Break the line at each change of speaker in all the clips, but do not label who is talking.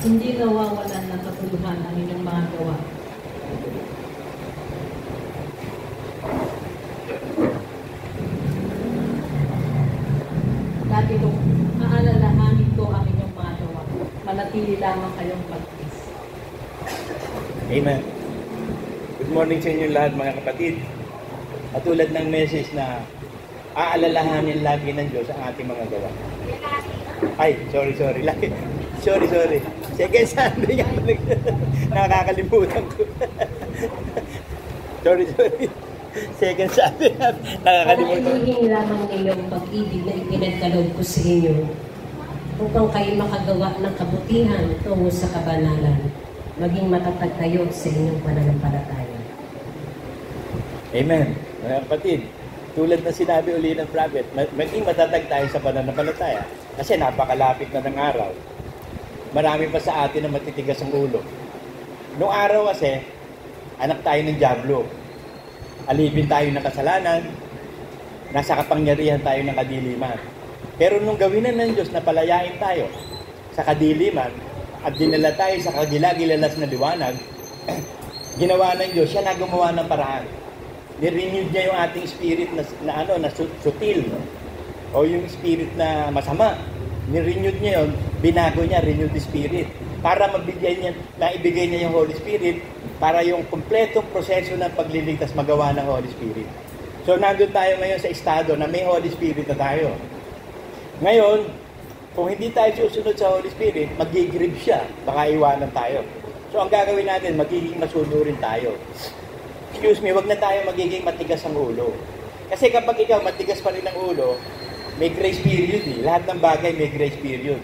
hindi nawawalan ng katuluhan ang inyong mga gawa. Dati kong aalalahanin ko ang inyong mga gawa. Manatili lamang kayong pagtis.
Amen. Good morning sa inyo lahat mga kapatid. At tulad ng message na aalalahanin lagi ng Diyos ang ating mga gawa. Ay, sorry. Sorry. Second Sunday nga nakakalimutan ko. sorry. Second Sunday nakakalimutan ko.
Panahihin lamang ninyong pag-ibig na ipinagkaloob ko sa inyo upang kayo makagawa ng kabutihan tungo sa kabanalan, maging matatag kayo sa inyong pananampalataya.
Amen. Mga kapatid, tulad na sinabi uli ng prophet, maging matatag tayo sa pananampalataya kasi napakalapit na ng araw. Marami pa sa atin na matitigas ang ulo. Noong araw kasi, anak tayo ng dyablo. Alipin tayo ng kasalanan, nasa kapangyarihan tayo ng kadiliman. Pero nung gawinan ng Diyos na palayain tayo sa kadiliman at dinala tayo sa kagilagilalas na liwanag, ginawa ng Diyos, siya na gumawa ng paraan. Ni-renewed niya yung ating spirit na sutil, no? O yung spirit na masama. Ni-renewed niya yun, binago niya, renewed spirit. Para naibigay niya yung Holy Spirit, para yung kumpletong proseso ng pagliligtas magawa ng Holy Spirit. So, nandun tayo ngayon sa estado na may Holy Spirit na tayo. Ngayon, kung hindi tayo susunod sa Holy Spirit, mag-grieve siya, baka iwanan tayo. So, ang gagawin natin, magiging masunurin tayo. Excuse me, wag na tayo magiging matigas ang ulo. Kasi kapag ikaw matigas pa rin ang ulo, may grace period eh. Lahat ng bagay may grace period.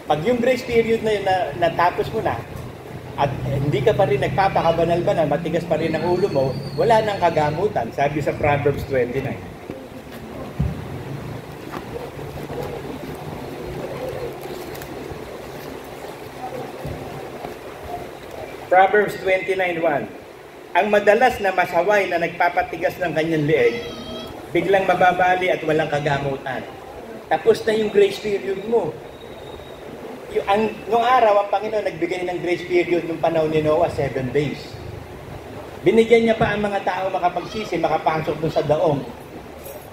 Pag yung grace period na yun natapos mo na, at hindi ka pa rin nagpapakabanal-banal, matigas pa rin ang ulo mo, wala nang kagamutan, sabi sa Proverbs 29. Proverbs 29:1. Ang madalas na masaway na nagpapatigas ng kanyang leeg, biglang mababali at walang kagamutan. Tapos na yung grace period mo. Noong araw, ang Panginoon nagbigay ng grace period ng panahon ni Noah, 7 days. Binigyan niya pa ang mga tao makapagsisi, makapasok doon sa daong.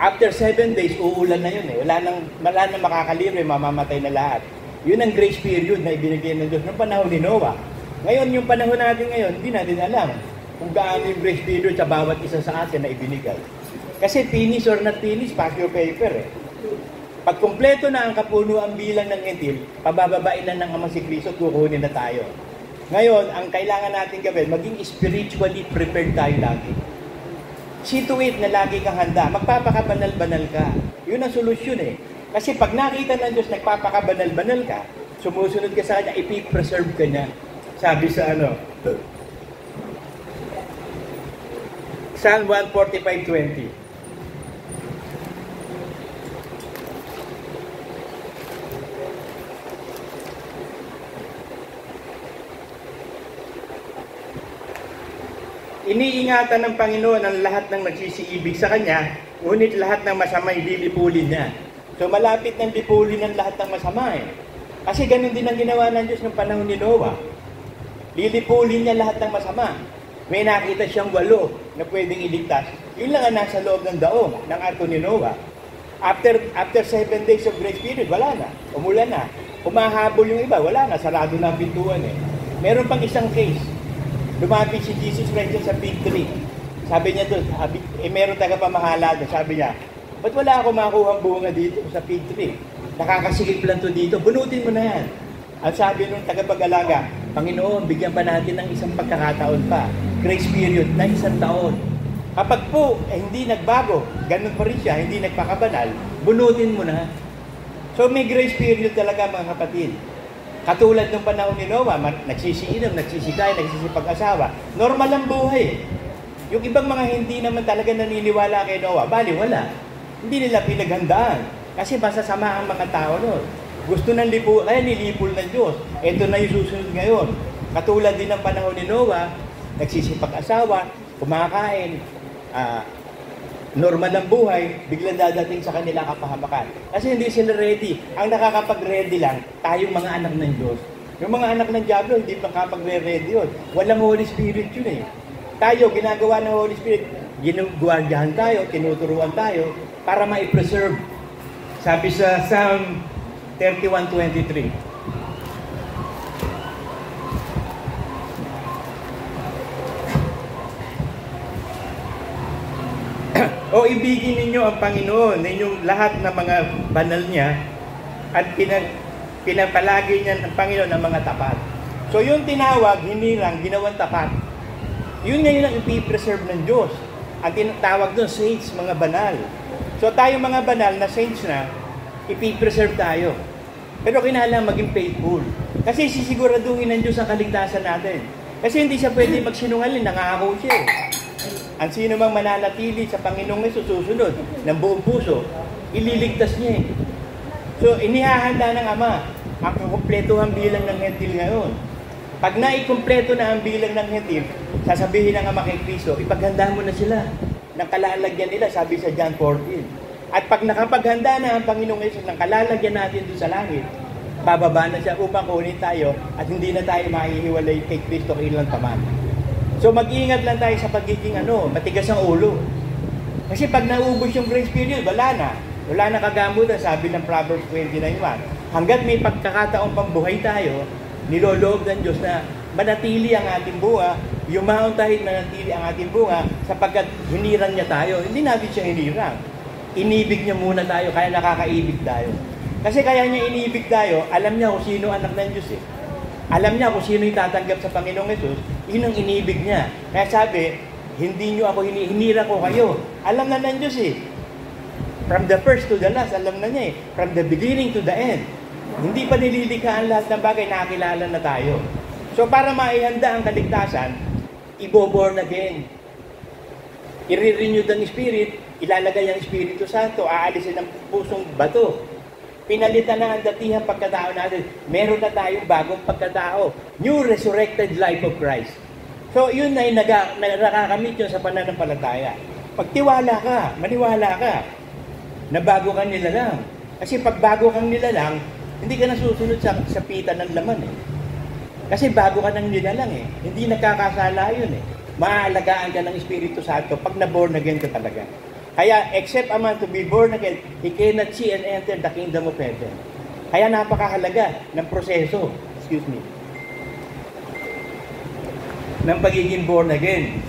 After 7 days, uulan na yun eh. Wala nang makakalibre, mamamatay na lahat. Yun ang grace period na ibinigay ng Diyos ng panahon ni Noah. Ngayon, yung panahon natin ngayon, hindi natin alam kung gaano yung grace period sa bawat isa sa atin na ibinigay. Kasi finish or not finish, pack your paper eh. Pag kumpleto na ang kapunuan bilang ng itil, pabababain na ng Ama si Kristo, kukunin na tayo. Ngayon, ang kailangan natin gawin, maging spiritually prepared tayo lagi. See to it na lagi kang handa. Magpapakabanal-banal ka. Yun ang solusyon eh. Kasi pag nakita ng Diyos nagpapakabanal-banal ka, sumusunod ka sa Kanya, ipipreserve ka niya. Sabi sa Psalm 145:20. Iniingatan ng Panginoon ang lahat ng nagsisiibig sa Kanya, ngunit lahat ng masama ay lilipulin niya. So malapit ng lipulin ng lahat ng masama eh. Kasi ganun din ang ginawa ng Diyos ng panahon ni Noah. Lilipulin niya lahat ng masama. May nakita siyang 8 na pwedeng iligtas. Yun lang ang nasa loob ng daong ng arko ni Noah. After 7 days of grace period, wala na. Umulan na. Humahabol yung iba, wala na. Sarado na ang pintuan eh. Meron pang isang case. Lumapit si Jesus Christ sa fig tree. Sabi niya doon, meron tagapamahala doon. Sabi niya, ba't wala ako makuha bunga dito sa fig tree? Nakakasikip lang to dito. Bunutin mo na yan. At sabi nung tagapag-alaga, Panginoon, bigyan pa natin ng isang pagkakataon pa. Grace period na 1 taon. Kapag po, hindi nagbago, ganun pa rin siya, hindi nagpakabanal, bunutin mo na. So may grace period talaga mga kapatid. Katulad ng panahon ni Noah, nagsisiinom, nagsisikay, nagsisipag-asawa. Normal ang buhay. Yung ibang mga hindi naman talaga naniniwala kay Noah, bali wala. Hindi nila pinaghandaan. Kasi masasama ang mga tao noon. Gusto ng lipo, kaya nilipol ng Diyos. Ito na yung susunod ngayon. Katulad din ng panahon ni Noah, nagsisipag-asawa, kumakain, normal ang buhay, biglang dadating sa kanila kapahamakan. Kasi hindi sila ready. Ang nakakapag-ready lang, tayong mga anak ng Diyos. Yung mga anak ng Diablo, hindi pa kapag-ready yun. Walang Holy Spirit yun eh. Tayo, ginagawa ng Holy Spirit, ginuguardiyahan tayo, tinuturuan tayo, para ma-preserve. Sabi sa Psalm 31:23. O ibigin ninyo ang Panginoon, ninyong lahat ng mga banal niya, at pinapalagi niya ng Panginoon ang mga tapat. So yung tinawag, hinirang, ginawang tapat. Yun ngayon ang ipipreserve ng Diyos. Ang tinatawag doon, saints, mga banal. So tayo mga banal na saints na, ipipreserve tayo. Pero kailangan maging faithful. Kasi sisiguraduhin ng Diyos ang kaligtasan natin. Kasi hindi siya pwede magsinungaling, nangako siya eh. Ang sino mang mananatili sa Panginoong Yesus susunod ng buong puso, ililigtas niya eh. So, inihahanda ng Ama ang kumpletuhang bilang ng hentil ngayon. Pag naikumpleto na ang bilang ng hentil, sasabihin ng Ama kay Kristo, ipaghanda mo na sila ng kalalagyan nila, sabi sa John 14. At pag nakapaghanda na ang Panginoong Yesus ng kalalagyan natin doon sa langit, bababa na siya upang kunin tayo at hindi na tayo mahihiwalay kay Kristo kailang paman. So mag-iingat lang tayo sa pagiging matigas ang ulo. Kasi pag naubos yung grace period, wala na. Wala na kagamutan, sabi ng Proverbs 29:1. Hanggat may pagkakataong pambuhay tayo, niloloob ng Diyos na manatili ang ating bunga, yumaon tayo manatili ang ating bunga sapagkat hinirang niya tayo. Hindi natin siya hinirang. Inibig niya muna tayo, kaya nakakaibig tayo. Kasi kaya niya inibig tayo, alam niya kung sino anak ng Diyos eh. Alam niya kung sino yung tatanggap sa Panginoong Yesus, yun ang inibig niya. Kaya sabi, hindi niyo ako hinira ko kayo. Alam na ng Diyos eh. From the first to the last, alam na niya eh. From the beginning to the end. Hindi pa nililikha ang lahat ng bagay, nakakilala na tayo. So para maihanda ang kaligtasan, ibo-born again. I-renew ang Spirit, ilalagay ang Espiritu Santo, aalisin ang pusong bato. Pinalitan na ang datihang pagkatao natin. Meron na tayong bagong pagkatao. New resurrected life of Christ. So, yun na yung nakakamit yun sa pananampalataya. Pagtiwala ka, maniwala ka, na bago kang nilalang. Kasi pag bago kang nilalang, hindi ka nasusunod sa pita ng laman eh. Kasi bago ka nang nilalang eh. Hindi nagkakasala yun eh. Maaalagaan ka ng Espiritu Santo pag na-born again ka talaga. Kaya, except a man to be born again, he cannot see and enter the kingdom of heaven. Kaya napakahalaga ng proseso, ng pagiging born again.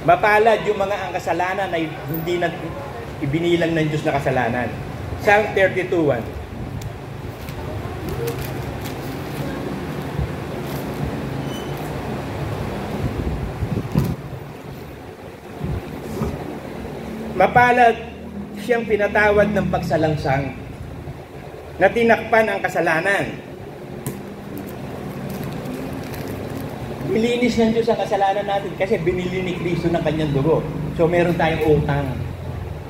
Mapalad yung mga ang kasalanan ay hindi na ibinilang ng Diyos na kasalanan. Psalm 32:1. Mapalad siyang pinatawad ng pagsalangsang na tinakpan ang kasalanan. Nilinis ng Diyos ang kasalanan natin kasi binili ni Kristo ng kanyang dugo. So meron tayong utang.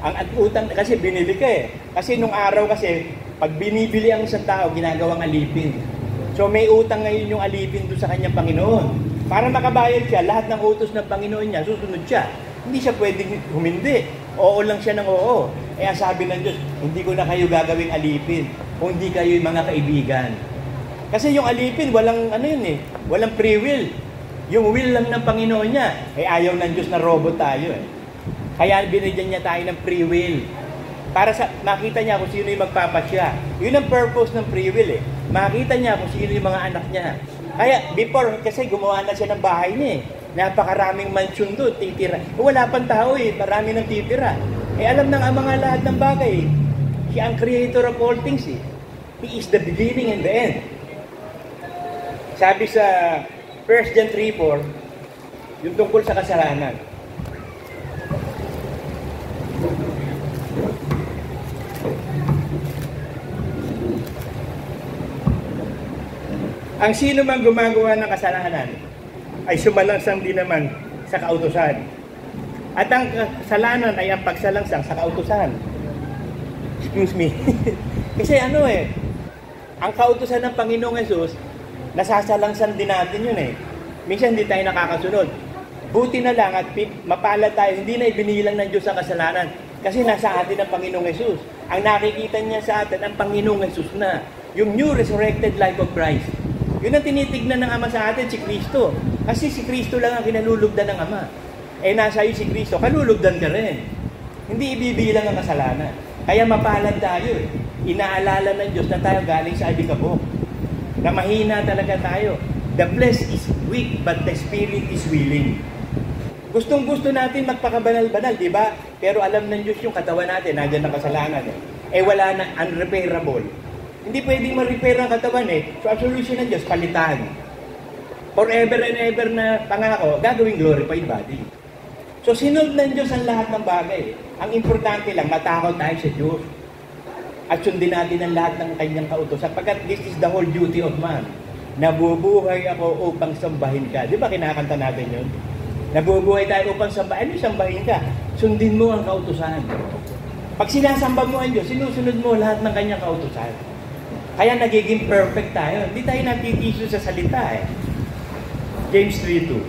Ang utang kasi binili ka eh. Kasi nung araw kasi, pag binibili ang isang tao, ginagawang alipin. So may utang ngayon yung alipin doon sa kanyang Panginoon. Para makabayad siya, lahat ng utos ng Panginoon niya, susunod siya. Hindi siya pwedeng humindi. Oo lang siya ng oo. Kaya sabi ng Diyos, hindi ko na kayo gagawing alipin kung hindi kayo yung mga kaibigan. Kasi yung alipin, walang walang free will. Yung will lang ng Panginoon niya. Ayaw ng Diyos na robot tayo eh. Kaya binigyan niya tayo ng free will. Para makita niya kung sino yung magpapasya. Yun ang purpose ng free will eh. Makita niya kung sino yung mga anak niya. Kaya before, kasi gumawa na siya ng bahay niya eh. Napakaraming mansion doon, titira. Wala pang tao eh, marami nang titira. Alam ng mga lahat ng bagay eh. Siya ang creator of all things eh. He is the beginning and the end. Sabi sa 1 John 3:4, yung tungkol sa kasalanan. Ang sino mang gumagawa ng kasalanan ay sumalangsang din naman sa kautusan. At ang kasalanan ay ang pagsalangsang sa kautusan. Excuse me. Kasi ang kautusan ng Panginoong Yesus, nasasalangsan din natin yun eh. Minsan hindi tayo nakakasunod. Buti na lang at mapalad tayo, hindi na ibinilang ng Diyos ang kasalanan. Kasi nasa atin ang Panginoong Jesus. Ang nakikita niya sa atin, ang Panginoong Jesus na. Yung new resurrected life of Christ. Yun ang tinitignan ng Ama sa atin, si Kristo. Kasi si Kristo lang ang kinalulugdan ng Ama. Nasa iyo si Kristo, kalulugdan ka rin. Hindi ibibilang ang kasalanan. Kaya mapalad tayo. Inaalala ng Diyos na tayo galing sa alikabok. Na mahina talaga tayo. The flesh is weak, but the spirit is willing. Gustong-gusto natin magpakabanal-banal, di ba? Pero alam ng Diyos yung katawan natin, nandiyan ang kasalanan. Wala na, unrepairable. Hindi pwedeng ma-repair ang katawan So, ang solution ng Diyos, palitan. Forever and ever na pangako, gagawing glorified body. So, sinunod ng Diyos ang lahat ng bagay. Ang importante lang, matakot tayo sa Diyos. At sundin natin ang lahat ng kanyang kautos. Sapagkat this is the whole duty of man. Nabubuhay ako upang sambahin ka. Di ba kinakanta natin yun? Nabubuhay tayo upang sambahin. Ano sambahin ka? Sundin mo ang kautusan. Pag sinasamba mo ang Diyos, sinusunod mo lahat ng kanyang kautusan. Kaya nagiging perfect tayo. Hindi tayo natitiso sa salita James 3:2.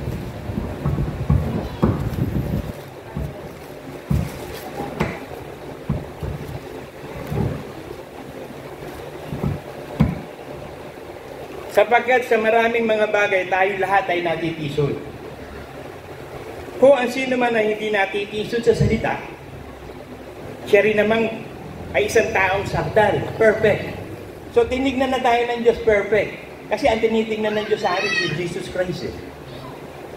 Sapagkat sa maraming mga bagay, tayo lahat ay natitisod. Kung ang sino man ay hindi natitisod sa salita, siya rin namang ay isang taong sakdal, perfect. So tinignan na tayo ng Diyos perfect. Kasi ang tinitingnan ng Diyos sa atin si Jesus Christ.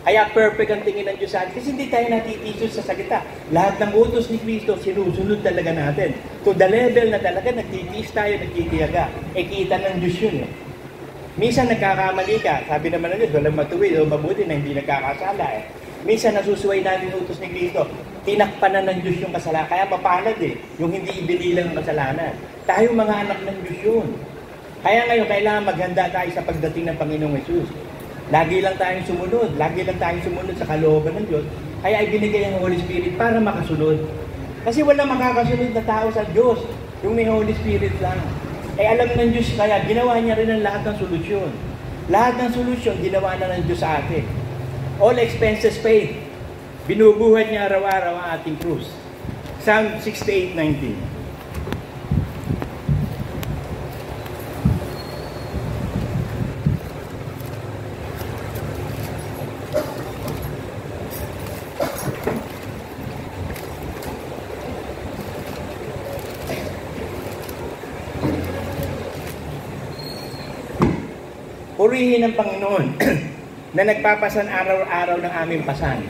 Kaya perfect ang tingin ng Diyos sa atin kasi hindi tayo natitisod sa salita. Lahat ng utos ni Kristo, sinusunod talaga natin. To the level na talaga nagtitiis tayo, nagtitiyaga. Kita ng Diyos yun Minsan nagkakamali ka, sabi naman ng Diyos, walang matuwid o mabuti na hindi nagkakasala Minsan nasusuway natin utos ni Kristo, tinakpan na ng Diyos yung kasalanan, kaya mapalad yung hindi ibinilang ang kasalanan. Tayo mga anak ng Diyos yun. Kaya ngayon, kailangan maghanda tayo sa pagdating ng Panginoong Jesus. Lagi lang tayong sumunod sa kalooban ng Diyos, kaya ibinigay ang Holy Spirit para makasunod. Kasi walang makakasunod na tao sa Diyos, yung may Holy Spirit lang. Alam ng Diyos kaya, ginawa niya rin ang lahat ng solusyon. Lahat ng solusyon, ginawa na ng Diyos sa atin. All expenses paid. Binubuhat niya araw-araw ang ating krus. Psalm 68:19. Purihin ng Panginoon na nagpapasan araw-araw ng aming pasan.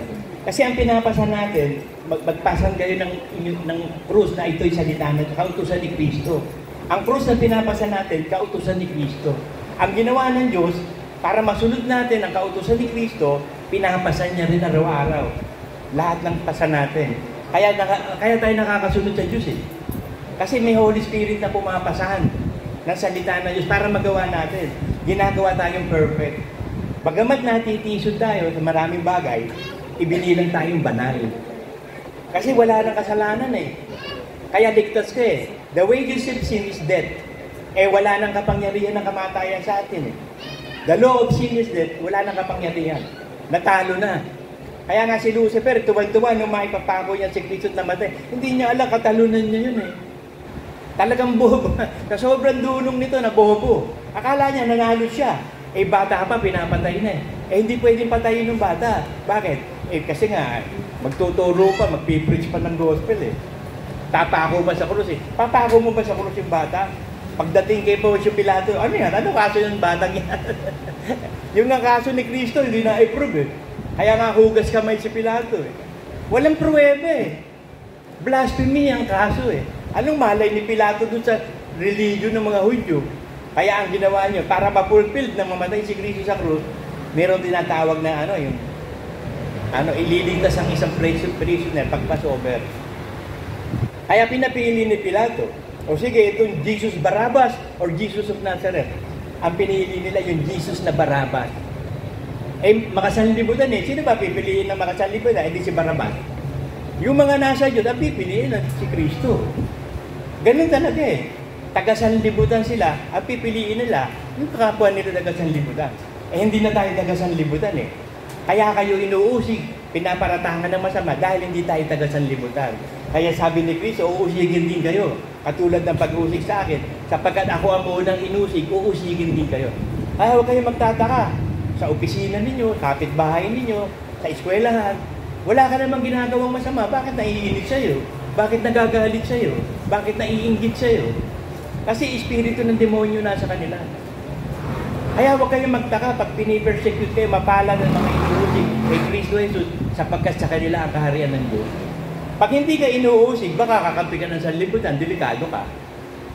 Kasi ang pinapasan natin, magpasan kayo ng krus na ito'y salita ng kautusan ni Kristo. Ang krus na pinapasan natin, kautusan ni Kristo. Ang ginawa ng Diyos, para masunod natin ang kautusan ni Kristo, pinapasan niya rin araw-araw. Lahat ng pasan natin. Kaya tayo nakakasunod sa Diyos Kasi may Holy Spirit na pumapasahan ng salita ng Diyos para magawa natin. Ginagawa tayong perfect. Bagamat natitisod tayo sa maraming bagay, ibinilang tayong banal. Kasi wala nang kasalanan Kaya ligtas ka The wages of sin is death. Wala nang kapangyarihan ng kamatayan sa atin The law of sin is death. Wala nang kapangyarihan. Natalo na. Kaya nga si Lucifer, tuwan-tuwa nung maipapako niya si Kristo na matay. Hindi niya alam, katalunan niya yun Talagang bobo. Sa sobrang dunong nito na bobo. Akala niya nanalo siya. Bata pa, pinapatay na hindi pwedeng patayin ng bata. Bakit? Kasi nga, magtuturo pa, magpipreach pa ng gospel Tapako ba sa krus Papako mo ba sa krus yung bata? Pagdating kay Poncio Pilato, ano yan? Ano kaso yung batang yan? Yung nga kaso ni Kristo, hindi na-approve Kaya nga hugas kamay si Pilato Walang pruweba Blasphemy ang kaso Anong malay ni Pilato dun sa religion ng mga Hudyo? Kaya ang ginawa niyo, para ma-fulfilled na mamatay si Kristo sa krus, meron tinatawag na ililigtas ang isang prisoner pag Passover. Kaya pinapili ni Pilato, o sige, itong Jesus Barabbas or Jesus of Nazareth. Ang pinili nila yung Jesus na Barabbas. Makasanlibutan Sino ba pipiliin ng makasanlibutan? Hindi si Barabbas. Yung mga nasa Diyos, ang pipiliin si Kristo. Ganun talaga Taga-sanlibutan sila, ang pipiliin nila, yung kapwa nila taga-sanlibutan. Hindi na tayo taga-sanlibutan Kaya kayo inuusig, pinaparatangan ng masama dahil hindi tayo taga-sanlibutan. Kaya sabi ni Kristo, uusigin din kayo. Katulad ng pag-uusig sa akin. Sapagkat ako ang unang inusig, uusigin din kayo. Kaya huwag kayo magtataka. Sa opisina ninyo, kapitbahay ninyo, sa eskwelahan, wala ka namang ginagawang masama. Bakit naiinit sa'yo? Bakit nagagalit sa'yo? Bakit naiinggit sa'yo? Kasi espiritu ng demonyo nasa kanila. Kaya huwag kayong magtaka pag pinipersecute kayo, mapala ng mga inuusig kay Kristo Jesus sapagkat sa kanila ang kaharian ng Diyos. Pag hindi ka inuusig, baka kakampi ka ng sanlibutan, delikado ka.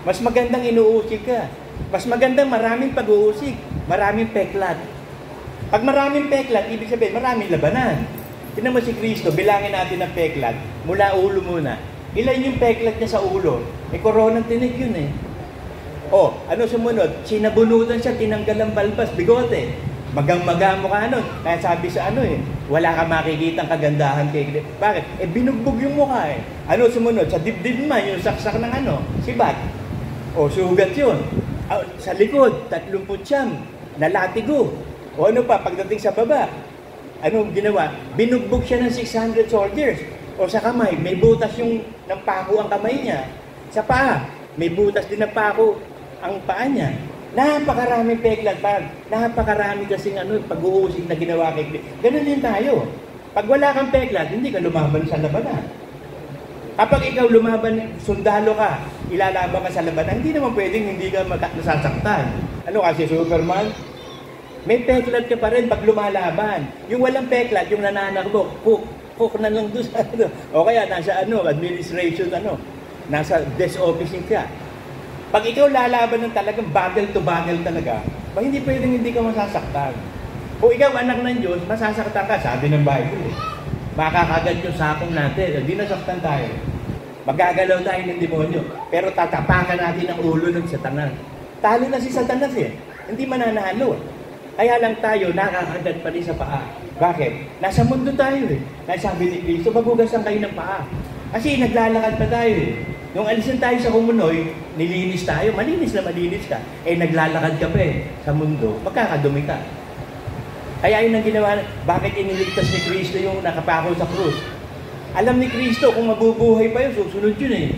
Mas magandang inuusig ka. Mas magandang maraming pag-uusig, maraming peklat. Pag maraming peklat, ibig sabihin maraming labanan. Tingnan mo si Kristo, bilangin natin ang peklat, mula ulo muna. Ilan yung peklat niya sa ulo? Koronang tinig yun eh. O, ano sumunod? Sinabunutan siya, tinanggal ang balbas, bigote. Magang-maga mo ka nun. Kaya sabi sa wala ka makikitang kagandahan kay Kristo. Bakit? Binugbog yung mukha eh. Ano sumunod? Sa dibdib man, yung saksak ng sibat. O, sugat yun. Sa likod, 39, nalatigo. O ano pa, pagdating sa baba, anong ginawa? Binugbog siya ng 600 soldiers. O sa kamay, may butas yung ng pako ang kamay niya. Sa paa, may butas din ng pako ang paa niya. Napakaraming peklat, napakarami kasing pag-uusig na ginawa kay Kristo. Ganun din tayo. Pag wala kang peklat, hindi ka lumaban sa labanan. Kapag ikaw lumaban, sundalo ka, ilalaban ka sa labanan, hindi naman pwedeng hindi ka nasasaktan. Ano kasi, Superman? May peklat ka pa rin pag lumalaban. Yung walang peklat, yung nananakbo, cook na lang doon sa O kaya nasa administration, nasa desk officing ka. Pag ikaw lalaban ng talagang battle to battle talaga, hindi pwedeng hindi ka masasaktan. Kung ikaw anak ng Diyos, masasaktan ka, sabi ng Bible. Makakagat yung sakong natin, hindi nasaktan tayo. Magagalaw tayo ng demonyo, pero tatapakan natin ang ulo ng Satanas. Talo na si Satanas hindi mananalo. Kaya lang tayo, nakakagat pa rin sa paa. Bakit? Nasa mundo tayo Kaya sabi ni Kristo, magugasan kayo ng paa. Kasi naglalakad pa tayo Nung alisin tayo sa Kumunoy, nilinis tayo, malinis ka. Naglalakad ka pa sa mundo, magkakadumi ka. Kaya yun ang ginawa, bakit iniligtas ni Kristo yung nakapako sa krus? Alam ni Kristo kung mabubuhay pa yun, susunod yun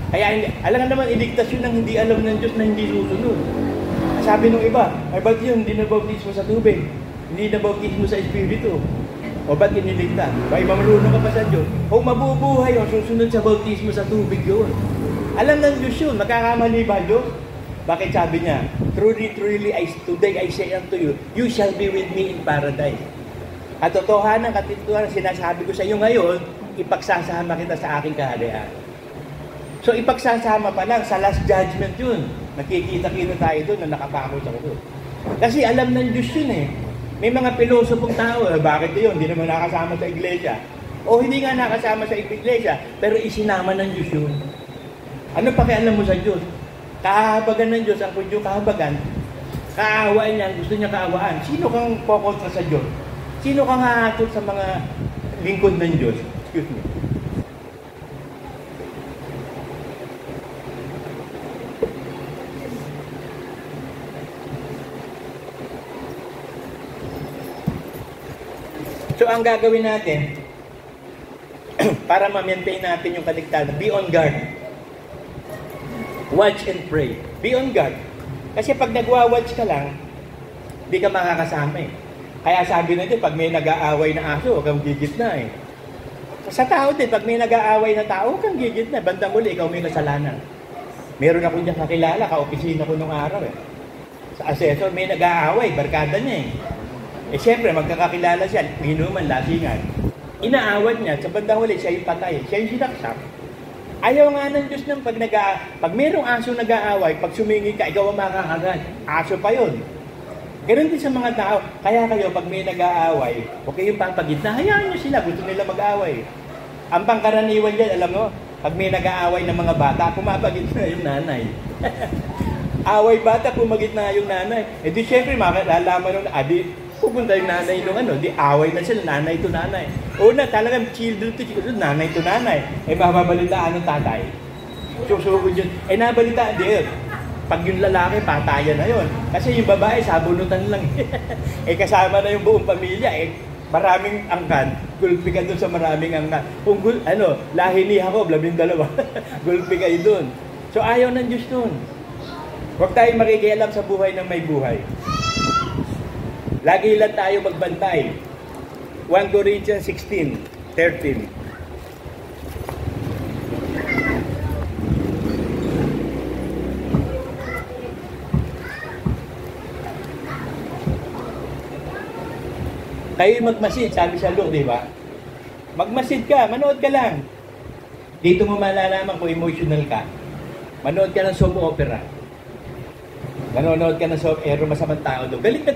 Kaya alam naman, iligtas yun ng hindi alam ng Diyos na hindi susunod. Sabi nung iba, ba't yun, hindi nabautismo sa tubig? Hindi nabautismo sa Espiritu? O ba't iniligtas? Ba'y mamarunong ka pa sa Diyos? Kung mabubuhay o susunod sa bautismo sa tubig yun. Alam ng Diyos yun, magkakamali ba Diyos? Bakit sabi niya, truly, today I say unto you, you shall be with me in paradise. At totohanan, katituhan, sinasabi ko sa iyo ngayon, ipagsasama kita sa aking kaharian. So ipagsasama pa lang, sa last judgment yun. Nakikita-kita tayo doon na nakapako sa krus. Kasi alam ng Diyos yun May mga pilosopong tao, bakit yun? Hindi naman nakasama sa iglesia. O hindi nga nakasama sa iglesia, pero isinama ng Diyos yun. Ano pakialam mo sa Diyos? Kahabagan ng Diyos, ang kung kahabagan, kaawaan niya, gusto niya kaawaan. Sino kang pokontra sa Diyos? Sino kang hahatol sa mga lingkod ng Diyos? Excuse me. So, ang gagawin natin, para ma-maintain natin yung kaligtasan, be on guard. Watch and pray. Be on guard. Kasi pag nagwa-watch ka lang, di ka makakasama Kaya sabi natin, pag may nag-aaway na aso, huwag kang gigit na Sa tao din, pag may nag-aaway na tao, huwag kang gigit na. Bandang uli, ikaw may kasalanan. Meron ako dyan kakilala, ka-opisina ko nung araw Sa assessor, may nag-aaway, barkada niya siyempre, magkakakilala siya, inuman, lasingan. Inaawat niya, sa bandang huli, siya yung patay. Siya yung sinaksak. Ayaw nga ng Diyos nang pag mayroong aso nag-aaway, pag sumingi ka, ikaw ang makakagat. Aso pa yun. Ganon din sa mga tao. Kaya kayo, pag may nag-aaway, okay yung papagitna, hayaan nyo sila, gusto nila mag-aaway. Ang pangkaraniwan dyan, alam mo, pag may nag-aaway ng mga bata, pumapagitna yung nanay. Away bata, pumagitna yung nanay. Di syempre, makalalaman nung, pupunta yung nanay nung di away na sila, nanay to nanay. Una, talagang children to children, nanay to nanay. Mababalitaan ng tatay. Susugod yun. Nabalitaan, di yun. Pag yung lalaki, patayan na yun. Kasi yung babae, sabunutan lang. Kasama na yung buong pamilya. Maraming angkan, gulpi ka doon sa maraming angkan. Kung lahi ni Jacob, 12, gulpi kayo doon. So ayaw ng Diyos doon. Huwag tayong makikialam sa buhay ng may buhay. Lagi lang tayo magbantay. 1 Corinthians 16:13. Kayo magmasid, sabi sa Lord, di ba? Magmasid ka, manood ka lang. Dito mo malalaman kung emotional ka. Manood ka ng soap opera. Manonood ka ng soap opera, masamang tao doon. Galit ka.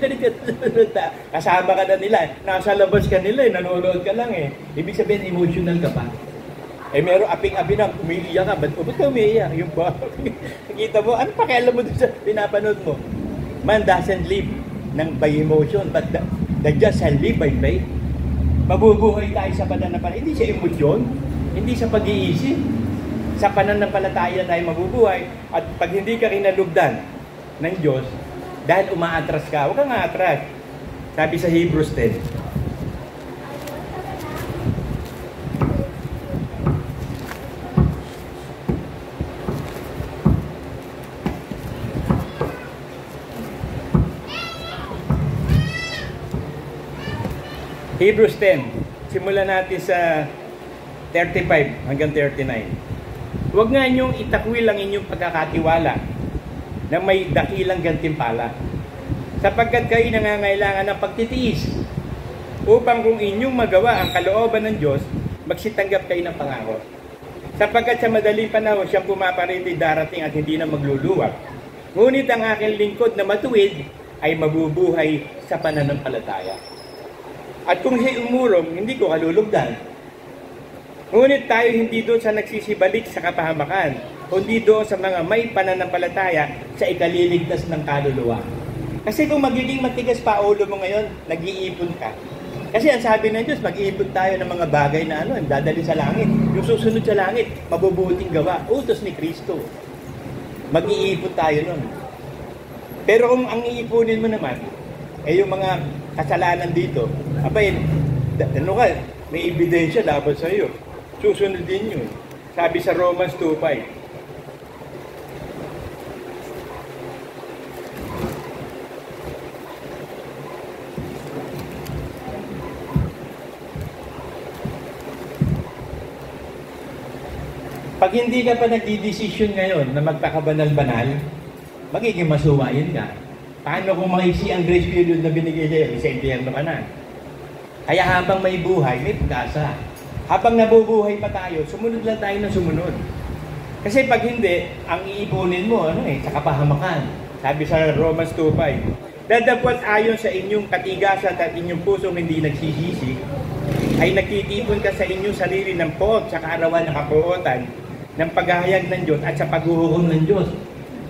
Kasama ka na nila. Nasa labas ka nila, nanonood ka lang eh. Ibig sabihin, emotional ka pa. Meron aping-api na, umiiyak ka. Ba't ka umiiyak? Yung ba? Nakita mo, ano pakialam mo doon sa pinapanood mo? Man doesn't live by emotion, but the just shall live by faith. Mabubuhay tayo sa pananampalataya. Hindi sa emosyon, hindi sa pag-iisip. Sa pananampalataya tayo mabubuhay. At pag hindi ka kinalugdan ng Diyos, dahil umaatras ka, huwag kang aatras. Sabi sa Hebrews 10. Hebrews 10, simulan natin sa 35 hanggang 39. Huwag nga inyong itakwil ang inyong pagkakatiwala na may dakilang gantimpala, sapagkat kayo nangangailangan ng pagtitiis upang kung inyong magawa ang kalooban ng Diyos, magsitanggap kayo ng pangako. Sapagkat sa madaling panahon siyang pumapariti darating at hindi na magluluwag. Ngunit ang aking lingkod na matuwid ay mabubuhay sa pananampalataya. At kung siya umurong, hindi ko kalulugdan. Ngunit tayo hindi doon sa nagsisibalik sa kapahamakan, kundi doon sa mga may pananampalataya sa ikaliligtas ng kaluluwa. Kasi kung magiging matigas pa ulo mo ngayon, nag-iipon ka. Kasi ang sabi ng Diyos, mag-iipon tayo ng mga bagay na dadali sa langit. Yung susunod sa langit, mabubuting gawa. Utos ni Kristo. Mag-iipon tayo nun. Pero kung ang iipunin mo naman, yung mga kasalanan dito, abay, may ebidensya laban sa iyo. Susunod din yun. Sabi sa Romans 2:5. Pag hindi ka pa nagdi-decision ngayon na magpakabanal-banal, magiging masuwayin ka. Paano kung maiksi ang grace period na binigay sa'yo? Isa impyerno ka na. Kaya habang may buhay, may pag-asa. Habang nabubuhay pa tayo, sumunod lang tayo ng sumunod. Kasi pag hindi, ang iipunin mo, sa kapahamakan. Sabi sa Romans 2:5, dadapot ayon sa inyong katigasan at inyong pusong hindi nagsisisi, ay nagtitipon ka sa inyong sarili ng poot sa kaarawan ng kapuotan, ng paghahayag ng Diyos at sa paghuhukom ng Diyos.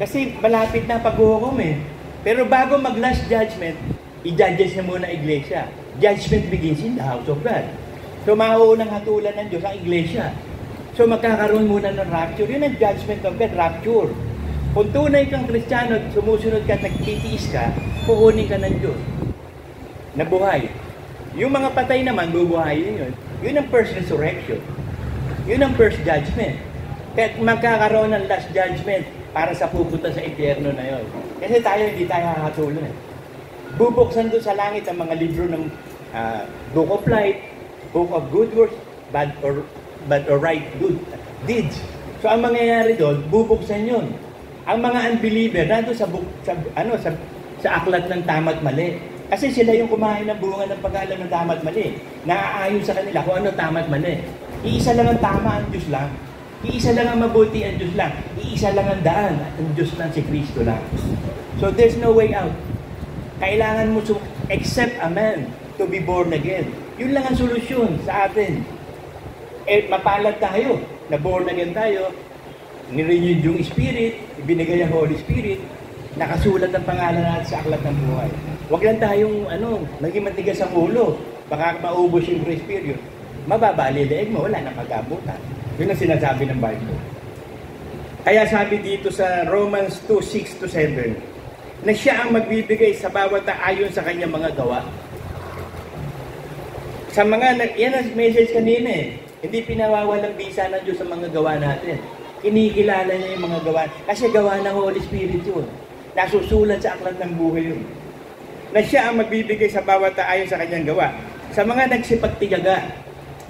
Kasi malapit na paghuhukom eh. Pero bago mag-last judgment, i-judges na muna ang iglesia. Judgment begins in the house of God. So mauunang hatulan ng Diyos ang iglesia. So magkakaroon muna ng rapture. Yun ang judgment of God, rapture. Kung tunay kang Kristiyano, sumusunod ka, nagtitiis ka, kukunin ka ng Diyos. Nabuhay. Yung mga patay naman, bubuhayin yun. Yun ang first resurrection. Yun ang first judgment. Kaya magkakaroon ng last judgment para sa pupunta sa impyerno na yon. Kasi hindi tayo hahatulan. Bubuksan doon sa langit ang mga libro ng Book of Life, Book of Good Works, bad or right good deeds. So ang mangyayari doon, bubuksan yun. Ang mga unbeliever nandun sa aklat ng tama at mali. Kasi sila yung kumain ng bunga ng pag-aalam ng tama at mali. Naaayon sa kanila kung ano tama at mali. Iisa lang ang tama, ang Diyos lang. Iisa lang ang mabuti, ang Diyos lang. Iisa lang ang daan, at ang Diyos lang, si Kristo lang. So there's no way out. Kailangan mo accept a man to be born again. Yun lang ang solusyon sa atin. Mapalad tayo, na born again tayo, nirenewed yung Spirit, ibinigay ang Holy Spirit, nakasulat ang pangalan natin sa aklat ng buhay. Huwag lang tayong, maging matigas ang ulo, baka maubos yung grace period. Mababali leeg mo, wala na pag-abutan. Yun ang sinasabi ng Bible. Kaya sabi dito sa Romans 2:6-7, na siya ang magbibigay sa bawat ayon sa kanyang mga gawa. Sa mga, yan ang message kanina eh. Hindi pinawawalang bisa ng Diyos sa mga gawa natin. Kinikilala niya yung mga gawa. Kasi gawa ng Holy Spirit yun. Nasusulat sa aklat ng buhay yun. Na siya ang magbibigay sa bawat ayon sa kanyang gawa. Sa mga nagsipagtigaga,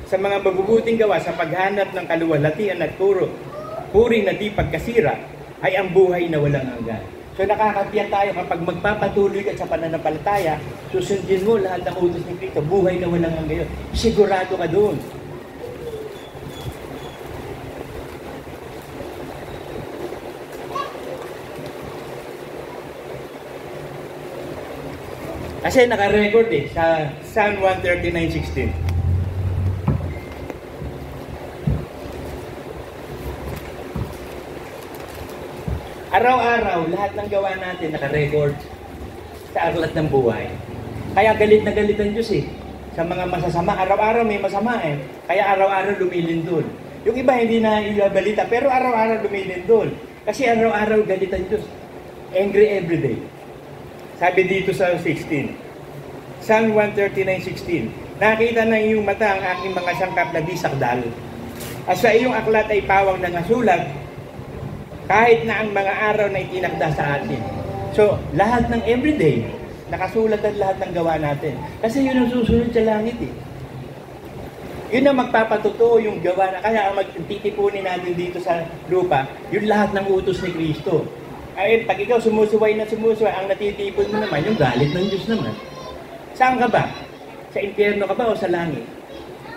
sa mga mabubuting gawa, sa paghanap ng kaluwalhatian at puri na di pagkasira, ay ang buhay na walang hanggan. So nakakapiyan tayo kapag magpapatuloy ka sa pananampalataya, susundin mo lahat ng utos ni Kristo, buhay na walang hanggan yun. Sigurado ka doon. Kasi naka-record eh, sa Psalm 139:16. Araw-araw, lahat ng gawa natin naka-record sa aklat ng buhay. Kaya galit na galit ang Diyos eh. Sa mga masasama, araw-araw may masama eh. Kaya araw-araw lumilindol. Yung iba hindi na ibabalita, pero araw-araw lumilindol. Kasi araw-araw galit ang Diyos. Angry everyday. Sabi dito sa 16. Psalm 139:16. Nakita ng iyong mata ang aking mga sangkap na di sakdal. At sa iyong aklat ay pawang ng asulag, kahit na ang mga araw na itinakda sa atin. So, lahat ng everyday, nakasulat ang lahat ng gawa natin. Kasi yun ang susunod sa langit eh. Yun ang magpapatotoo yung gawa na. Kaya ang magtitipunin natin dito sa lupa, yung lahat ng utos ni Kristo. Ay, pag ikaw sumusuway, ang natitipon mo naman, yung galit ng Diyos naman. Saan ka ba? Sa impyerno ka ba o sa langit?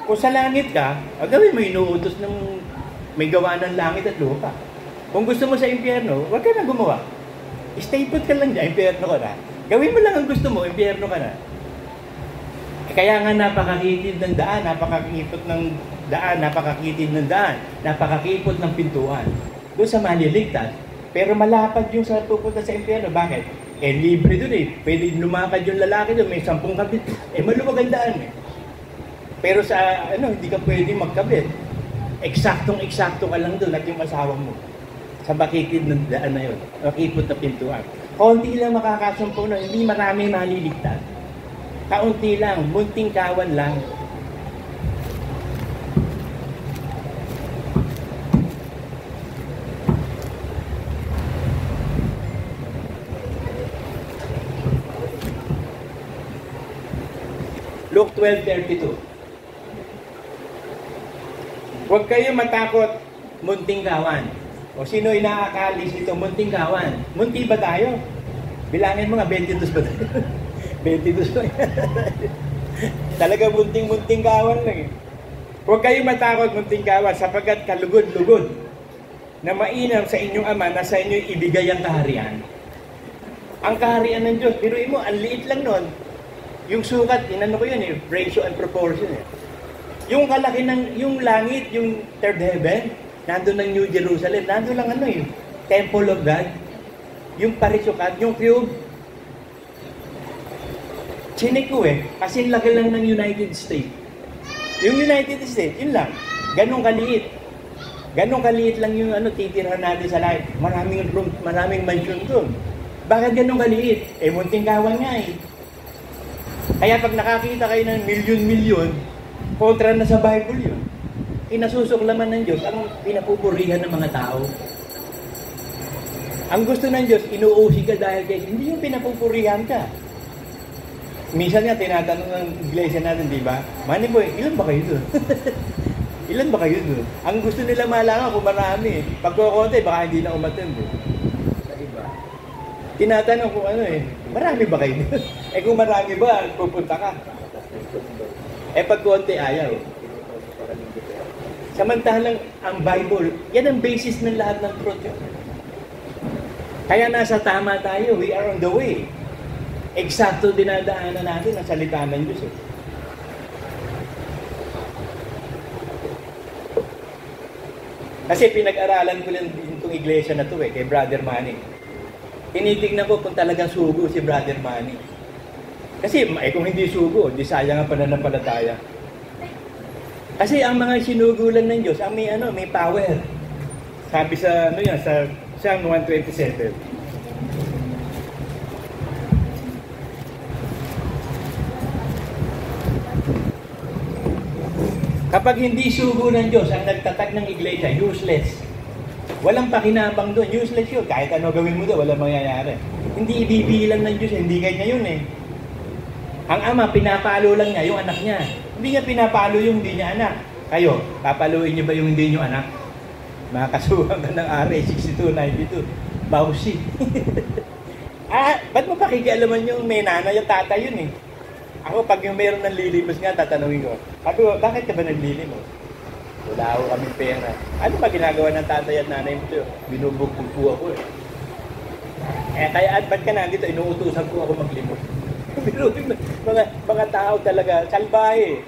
Kung sa langit ka, gawin mo inuutos ng may gawa ng langit at lupa. Kung gusto mo sa impyerno, huwag ka na gumawa. Stay put ka lang dyan, impyerno ka na. Gawin mo lang ang gusto mo, impyerno ka na. Kaya nga napakakitid ng daan, napakakipot ng daan, napakakitid ng daan, napakakipot ng pintuan. Doon sa maliligtas. Pero malapad yung sa pupunta sa impyerno. Bakit? Libre doon eh. Pwede lumakad yung lalaki doon, may 10 kabit. Maluwag ang daan eh. Pero sa, hindi ka pwede magkabit. Eksaktong-eksakto ka lang doon at yung asawa mo. Sa bakitid ng daan na yun. Makipot na pintuan. Kaunti lang makakasumpo na, hindi marami maliligtas. Kaunti lang, munting kawan lang. Luke 12:32. Huwag kayo matakot, munting kawan. O sino inaakalis dito, munting kawan? Munti ba tayo? Bilangin mo nga, 22 ba tayo? 22 ba? Talaga munting kawan lang eh. Huwag kayo matakot, munting kawan, sapagkat kalugod-lugod na mainam sa inyong ama na sa inyo ibigay ang kaharian. Ang kaharian ng Diyos, biruin mo, ang liit lang nun. Yung sukat, inano ko yun eh, ratio and proportion eh. Yung kalaki ng, yung langit, yung third heaven, nandun ng New Jerusalem, nandun lang Temple of God, yung parisukat, yung cube. Chinik ko eh, kasi laki lang ng United States. Yung United States, yun lang, ganun kaliit. Ganun kaliit lang yung titirhan natin sa langit. Maraming room, maraming mansion doon. Bakit ganun kaliit? Munting kawan nga eh. Kaya pag nakakita kayo ng milyon-milyon, kontra na sa Bible yun. Kinasusuklaman ng Diyos ang pinapupurihan ng mga tao. Ang gusto ng Diyos, inuusi ka dahil kay hindi yung pinapupurihan ka. Minsan nga, tinatanong ng iglesia natin, di ba? Manny boy, ilan ba kayo doon? Ilan ba kayo doon? Ang gusto nila malaman kung marami. Pag kukunti, baka hindi na umattend. Diba? Tinatanong kung marami ba kayo doon? Kung marami ba, pupunta ka. Pag konti, ayaw. Samantalang ang Bible, yan ang basis ng lahat ng truth. Kaya nasa tama tayo, we are on the way. Eksakto dinadaanan natin ang salita ng Diyos. Kasi pinag-aralan ko lang itong iglesia na to kay Brother Manny. Tinitignan ko kung talagang sugo si Brother Manny. Kasi kung hindi sugo, di sayang ang pananampalataya. Kasi ang mga sinugulan ng Diyos, ang may power. Sabi sa sa Psalm 127. Kapag hindi sugo ng Diyos ang nagtatag ng iglesia, useless. Walang pakinabang doon, useless yun. Kahit ano gawin mo doon, walang mangyayari. Hindi ibibilang ng Diyos, hindi kanya yun eh. Ang ama, pinapalo lang niya yung anak niya. Hindi niya pinapalo yung hindi niya anak. Kayo, papaluin niyo ba yung hindi niyo anak? Makakasuhan ka ng RA 6292. Bawsi. Ba't mo pakikialaman yung may nanay at tata yun eh? Ako, pag yung meron ng lilimos nga, tatanungin ko, sabi ko, bakit ka ba naglilimos? Wala ako kaming pera. Ano ba ginagawa ng tatay at nanay mo ito? Binubugbog po ako eh. Kaya ba't ka nandito? Inuutusan ko ako maglimos. mga tao talaga, salbahe.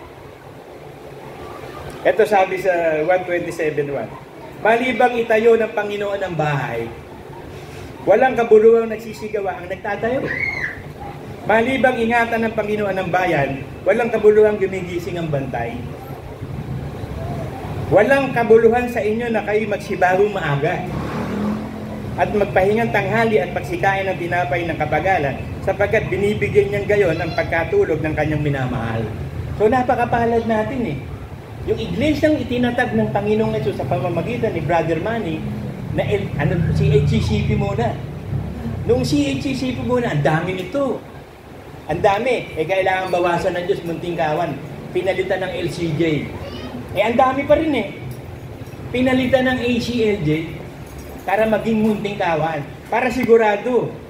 Ito sabi sa 127:1. Malibang itayo ng Panginoon ang bahay, walang kabuluhang nagsisigawa ang nagtatayo. Malibang ingatan ng Panginoon ang bayan, walang kabuluhang gumigising ang bantay. Walang kabuluhan sa inyo na kayo magsibahong maaga at magpahingang tanghali at pagsikain ng tinapay ng kapagalan, sapagkat binibigyan niyang gayon ang pagkatulog ng kanyang minamahal. So napakapalad natin eh. Yung iglesyang itinatag ng Panginoong Yesus sa pamamagitan ni Brother Manny, na CHCCP muna. Nung CHCCP muna, ang dami nito. Ang dami. Kailangan bawasan ng Diyos, munting kawan. Pinalitan ng LCJ. Ang dami pa rin eh. Pinalitan ng ACLJ para maging munting kawan. Para sigurado.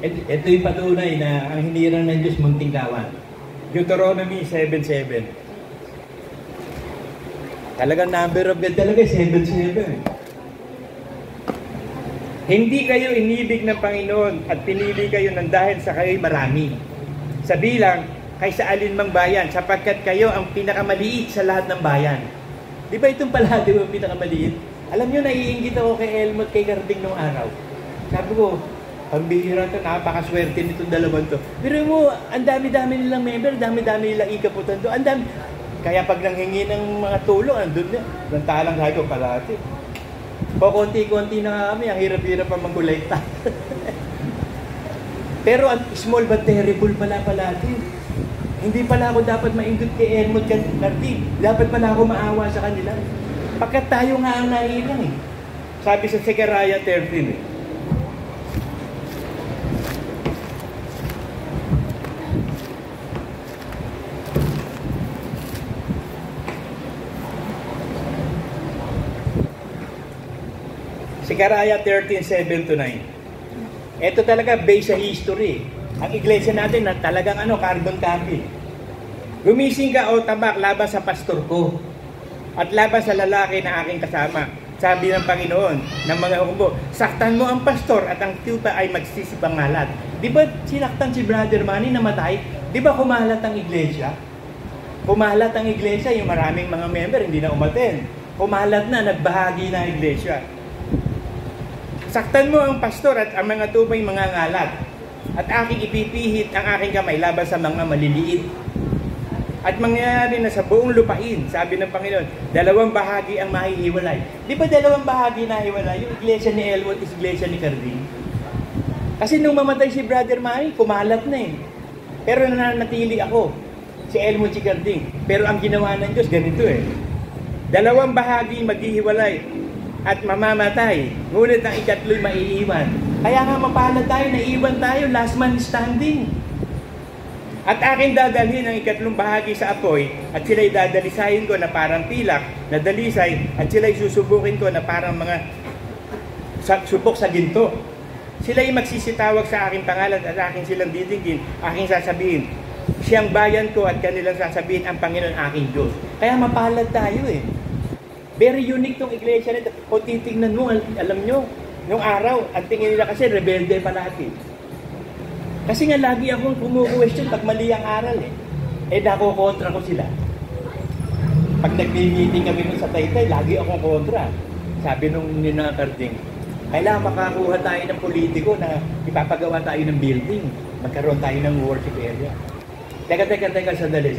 Ito yung patunay na ang hinirang ng Diyos munting kawan. Deuteronomy 7:7. Talagang number of God talaga, 7:7. Hindi kayo inibig ng Panginoon at pinili kayo ng dahil sa kayo'y marami. Sa bilang, kaysa alinmang bayan, sapagkat kayo ang pinakamaliit sa lahat ng bayan. Di ba itong palagi mo pinakamaliit? Alam nyo, naiingit ako kay Elmo at kay Carding nung araw. Sabi ko, pambihira to, napakaswerte nitong dalawang to. Pero mo, ang dami-dami nilang member, dami-dami nilang ikaputan to. Ang dami. Kaya pag nanghingi ng mga tulong, andun na. Nantalang sabi ko, palati. Konti-konti na kami, ang hirap-hirap pa magkulekta. Pero ang small but terrible pala palati. Hindi pala ako dapat maingot kay Elmo at Carding. Dapat pala ako maawa sa kanila. Pagkat tayo nga ang nailang eh. Sabi sa Zechariah 13 eh. Zechariah 13:7-9. Ito talaga based sa history. Ang iglesia natin na talagang carbon copy. Gumising ka o tabak laban sa pastor ko at laban sa lalaki na aking kasama. Sabi ng Panginoon ng mga umbo, saktan mo ang pastor at ang tupa ay magsisipangalat. Di ba sinaktan si Brother Manny, namatay? Di ba kumalat ang iglesia? Kumalat ang iglesia, yung maraming mga member hindi na umaten. Kumalat na, nagbahagi na ang iglesia. Saktan mo ang pastor at ang mga tubay mga ngalat, at aking ipipihit ang aking kamay laban sa mga maliliit. At mangyayari na sa buong lupain, sabi ng Panginoon, 2 bahagi ang mahihiwalay. Di ba 2 bahagi na hiwalay? Yung iglesia ni Elwood is iglesia ni Carding. Kasi nung mamatay si Brother Manny, kumalat na eh. Pero nananatili ako, si Elwood si Carding. Pero ang ginawa ng Diyos, ganito eh. 2 bahagi maghihiwalay at mamamatay, ngunit ang ikatlo'y maiiwan. Kaya nga mapalad tayo, naiwan tayo, last man standing. At aking dadalhin ang 3 bahagi sa apoy, at sila'y dadalisayin ko na parang pilak na dalisay, at sila'y susubukin ko na parang mga subok sa ginto. Sila'y magsisitawag sa aking pangalan at aking silang didinggin, aking sasabihin, siyang bayan ko, at kanilang sasabihin, ang Panginoon aking Diyos. Kaya mapalad tayo eh. Very unique tong iglesia nito. Kung titignan mo, alam nyo, Nung araw, ang tingin nila kasi rebelde palagi. Kasi nga lagi akong kumukwestiyon pag mali ang aral eh. Nakokontra ko sila. Pag nag-meeting kami nun sa Taytay, lagi akong kontra. Sabi nung ninakarding, kailangan makakuha tayo ng politiko na ipapagawa tayo ng building. Magkaroon tayo ng worship area. Teka, sandali.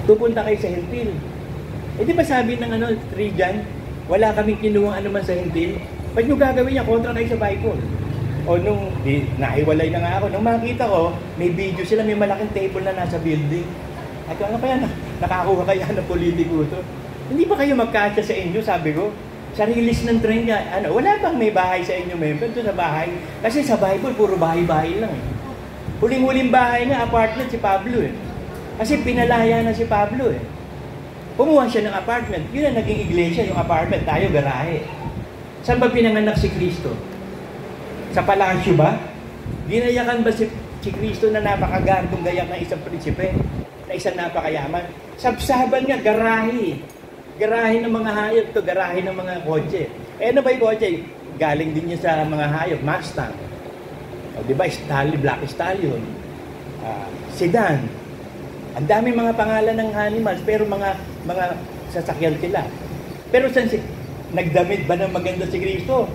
Pupunta kayo sa Hintil. Di ba sabi ng Trijan, wala kaming kinuha anuman sa Hintil? Ba't nyo gagawin niya? Kontra kayo sa Bible. O nung nahiwalay na nga ako, nung makita ko, may video sila, may malaking table na nasa building. At ano kaya, nakakuha kaya ng politiko ito? Hindi ba kayo magkasya sa inyo, sabi ko? Sa release ng train nga, wala bang may bahay sa inyo, member, doon sa bahay? Kasi sa Bible, puro bahay-bahay lang eh. Huling-huling bahay nga, apartment si Pablo eh. Kasi pinalaya na si Pablo eh. Kumuha siya ng apartment. Yun ang naging iglesia, yung apartment. Tayo, garahe. Saan ba pinanganak si Kristo? Sa palasyo ba? Ginayakan ba si Kristo na napakagandong gayak ng isang prinsipe? Na isang napakayaman? Sabsaban nga, garahe. Garahe ng mga hayop to, garahe ng mga kotse. Ano ba yung kotse? Galing din niya sa mga hayop, Mustang. O di ba, Black Stallion. Sedan. Ang dami mga pangalan ng animals, pero mga sasakyan sila. Pero nagdamit ba ng maganda si Kristo?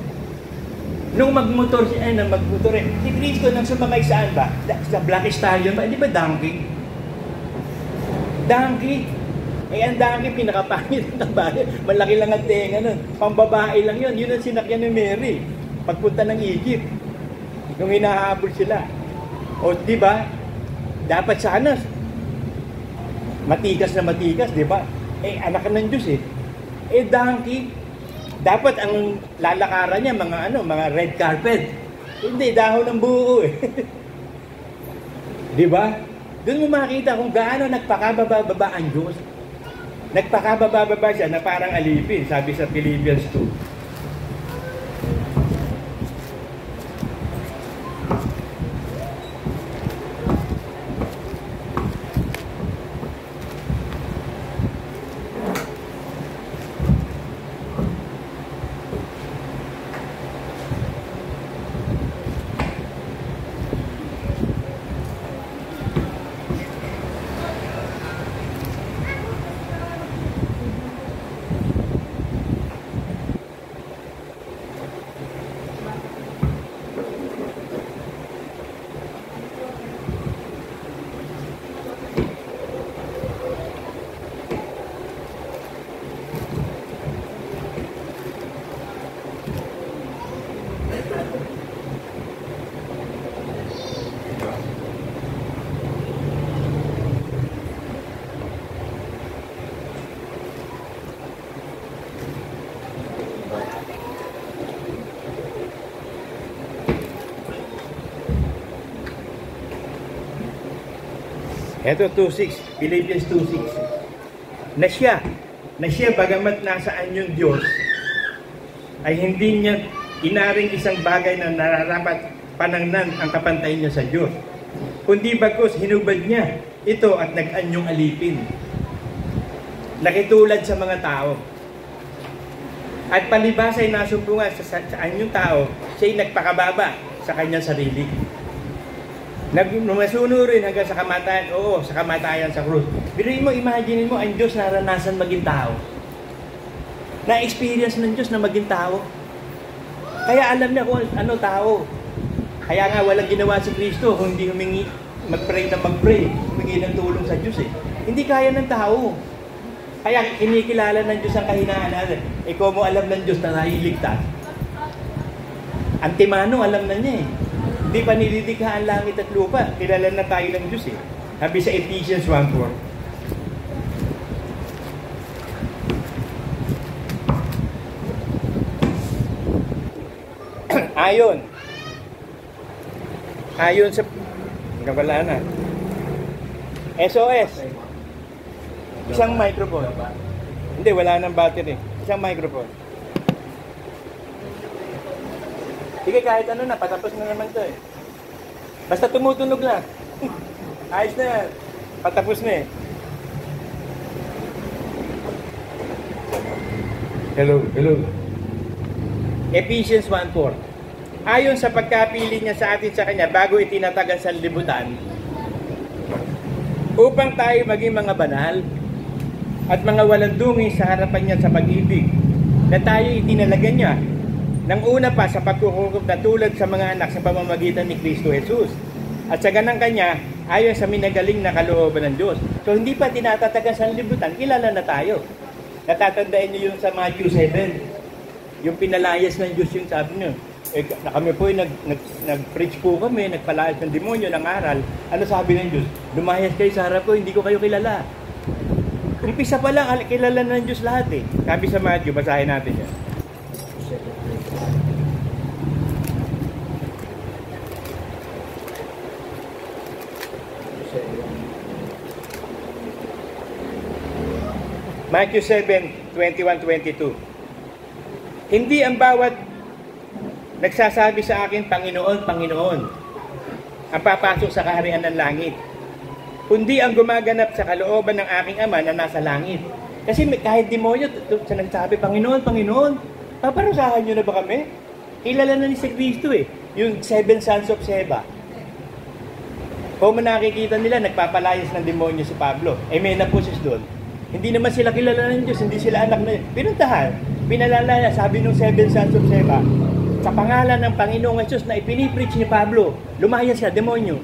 Nung magmotor si Kristo nang sumakay saan ba? Sa Black Stallion ba? Di ba donkey? Donkey. Ang donkey, pinakapangit ng bahay. Malaki lang ang tenga nun. Pambabae lang yun. Yun ang sinakyan ni Mary. Pagpunta ng Egypt. Nung hinahabol sila. O di ba? Dapat sana matikas, di ba? Anak ka ng Diyos eh. Donkey, dapat ang lalakaran niya, mga red carpet. Hindi, dahon ng buo eh. Di ba? Doon mo makita kung gaano nagpakababa ang Diyos. Nagpakababa siya na parang alipin, sabi sa Philippians 2. Ito 2.6, Philippians 2.6. Na siya bagamat nasaan yung Diyos, ay hindi niya inaring isang bagay na nararapat panangnan ang kapantay niya sa Diyos. Kundi bagkus hinubad niya ito at nag-anyong alipin. Nakitulad sa mga tao. At palibas ay nasumpungan sa anyong tao, siya'y nagpakababa sa kanyang sarili. Masuno rin hanggang sa kamatayan. Oo, sa kamatayan sa krus. Biruin mo, imagine mo, ang Diyos naranasan maging tao. Na-experience ng Diyos na maging tao. Kaya alam niya kung ano tao. Kaya nga walang ginawa si Kristo kung hindi humingi, mag-pray, humingi ng tulong sa Diyos eh. Hindi kaya ng tao. Kaya kinikilala ng Diyos ang kahinaan natin. Kung mo alam ng Diyos na nailigtas. Antimano, alam na niya eh. Hindi pa nililikha ang langit at lupa. Kilala na tayo ng Diyos eh. Sabi sa Ephesians 1:4. Ayon sa wala na. SOS. Isang microphone. Hindi, wala nang battery. Isang microphone. Sige, kahit ano na, patapos na naman to eh. Basta tumutunog lang. Ayos na yan. Patapos na eh. Hello. Ephesians 1:4. Ayon sa pagkapili niya sa atin sa Kanya bago itinatag ang sanlibutan, upang tayo maging mga banal at mga walang dungi sa harapan niya sa pag-ibig, na tayo itinalaga niya nang una pa sa pagkukukob na tulad sa mga anak sa pamamagitan ni Kristo Jesus. At sa ganang Kanya, ayon sa minagaling na kalooban ng Diyos. So hindi pa tinatatag ang sanlibutan, kilala na tayo. Natatandaan niyo yung sa Matthew 7, yung pinalayas ng Diyos yung sabi niyo. Kami po nag-preach po kami, nagpalayas ng demonyo ng aral. Ano sabi ng Diyos? Lumayas kayo sa harap ko, hindi ko kayo kilala. Umpisa pa lang, kilala ng Diyos lahat eh. Sabi sa Matthew, basahin natin yan. Matthew 7:21-22. Hindi ang bawat nagsasabi sa akin, Panginoon, Panginoon, ang papasok sa kaharian ng langit, kundi ang gumaganap sa kalooban ng aking Ama na nasa langit. Kasi kahit demonyo, sa nagsabi, Panginoon, Panginoon, paparusahan nyo na ba kami? Kilala na ni si Kristo eh. Yung 7 sons of Sheba. Kung nakikita nila, nagpapalayas ng demonyo si Pablo. May naposes doon. Hindi naman sila kilala ng Diyos, hindi sila anak na Diyos. Pinuntahan, pinalalaya, sabi ng 7 sons of Sheba, sa pangalan ng Panginoong Jesus na ipinipreach ni Pablo, lumayas siya, demonyo.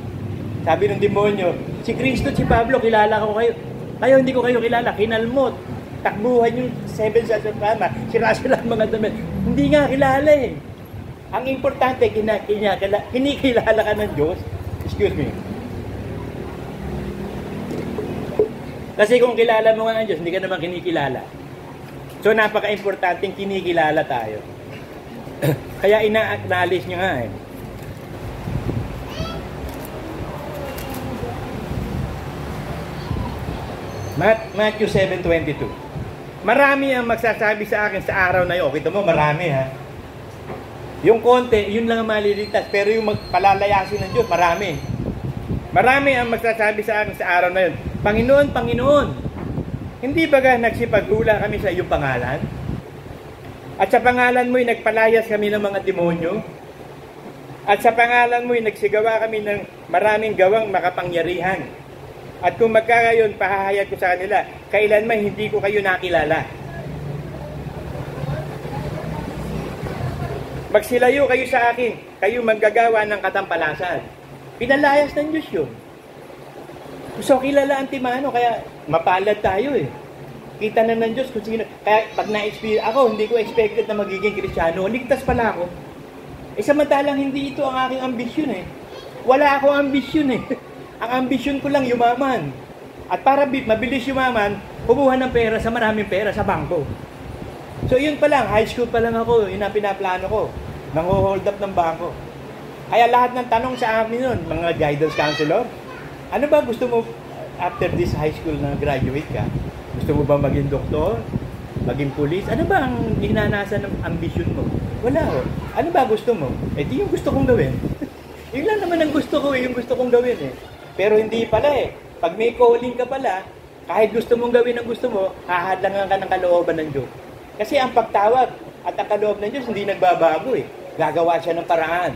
Sabi ng demonyo, si Kristo at si Pablo, kilala ko kayo. Kayo hindi ko kayo kilala, kinalmot. Takbuhan yung 7 sons of Sheba, sira-sira ang mga damit. Hindi nga kilala eh. Ang importante, kinikilala ka ng Diyos. Excuse me. Kasi kung kilala mo nga ang Diyos, hindi ka naman kinikilala. So, napaka-importanting kinikilala tayo. Kaya ina-acknowledge niya nga eh. Matthew 7:22. Marami ang magsasabi sa akin sa araw na yun. Kita mo, marami ha. Yung konti, yun lang ang maliligtas. Pero yung magpalalayasin ng Diyos, marami. Marami ang magsasabi sa akin sa araw na yun, Panginoon, Panginoon, hindi ba nagsipaghula kami sa iyong pangalan? At sa pangalan mo'y nagpalayas kami ng mga demonyo? At sa pangalan mo'y nagsigawa kami ng maraming gawang makapangyarihan? At kung magkagayon, pahahayag ko sa kanila, kailanman hindi ko kayo nakilala. Magsilayo kayo sa akin, kayo manggagawa ng katampalasan. Pinalayas ng Diyos yun. So, kilala antimano, kaya mapalad tayo eh. Kita na ng Diyos kung sino. Kaya pag na-experience ako, hindi ko expected na magiging Kristiyano. Ligtas pala ako. Samantalang hindi ito ang aking ambisyon eh. Wala akong ambisyon eh. Ang ambisyon ko lang yumaman. At para mabilis yumaman, kumuha ng pera sa maraming pera sa bangko. So, yun pa lang. High school pa lang ako. Yun ang pinaplano ko. Nang-hold up ng bangko. Kaya lahat ng tanong sa amin nun, mga guidance counselor, ano ba gusto mo after this high school na graduate ka? Gusto mo ba maging doktor? Maging pulis? Ano ba ang hinanasa ng ambisyon mo? Wala ho. Ano ba gusto mo? Di yung gusto kong gawin. Yun lang naman ang gusto ko yung gusto kong gawin eh. Pero hindi pala eh. Pag may calling ka pala, kahit gusto mong gawin ang gusto mo, hahadlangan ka ng kalooban ng Diyos. Kasi ang pagtawag at ang kaloob ng Diyos hindi nagbabago eh. Gagawa siya ng paraan.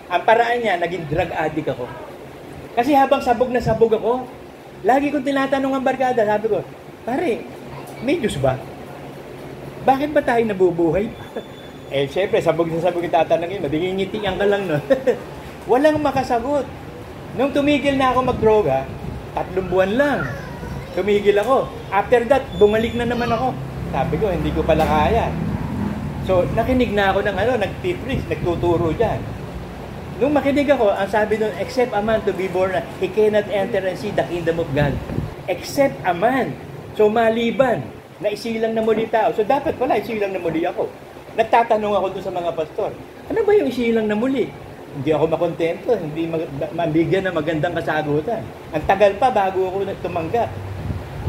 Ang paraan niya, naging drug addict ako. Kasi habang sabog na sabog ako, lagi kong tinatanong ang barkada, sabi ko, pare, may Diyos ba? Bakit ba tayo nabubuhay? Syempre, sabog na sabog yung tatanungin, madingingitian ka lang, no? Walang makasagot. Nung tumigil na ako magdroga, 3 buwan lang. Tumigil ako. After that, bumalik na naman ako. Sabi ko, hindi ko pala kaya. So, nakinig na ako ng nag-preach, nagtuturo dyan. Nung makinig ako, ang sabi doon, except a man to be born, he cannot enter and see the kingdom of God. Except a man. So, maliban na isilang na muli tao. So, dapat pala isilang na muli ako. Nagtatanong ako doon sa mga pastor, ano ba yung isilang na muli? Hindi ako makontento, hindi mabigyan ng magandang kasagutan. Ang tagal pa bago ako tumanggap.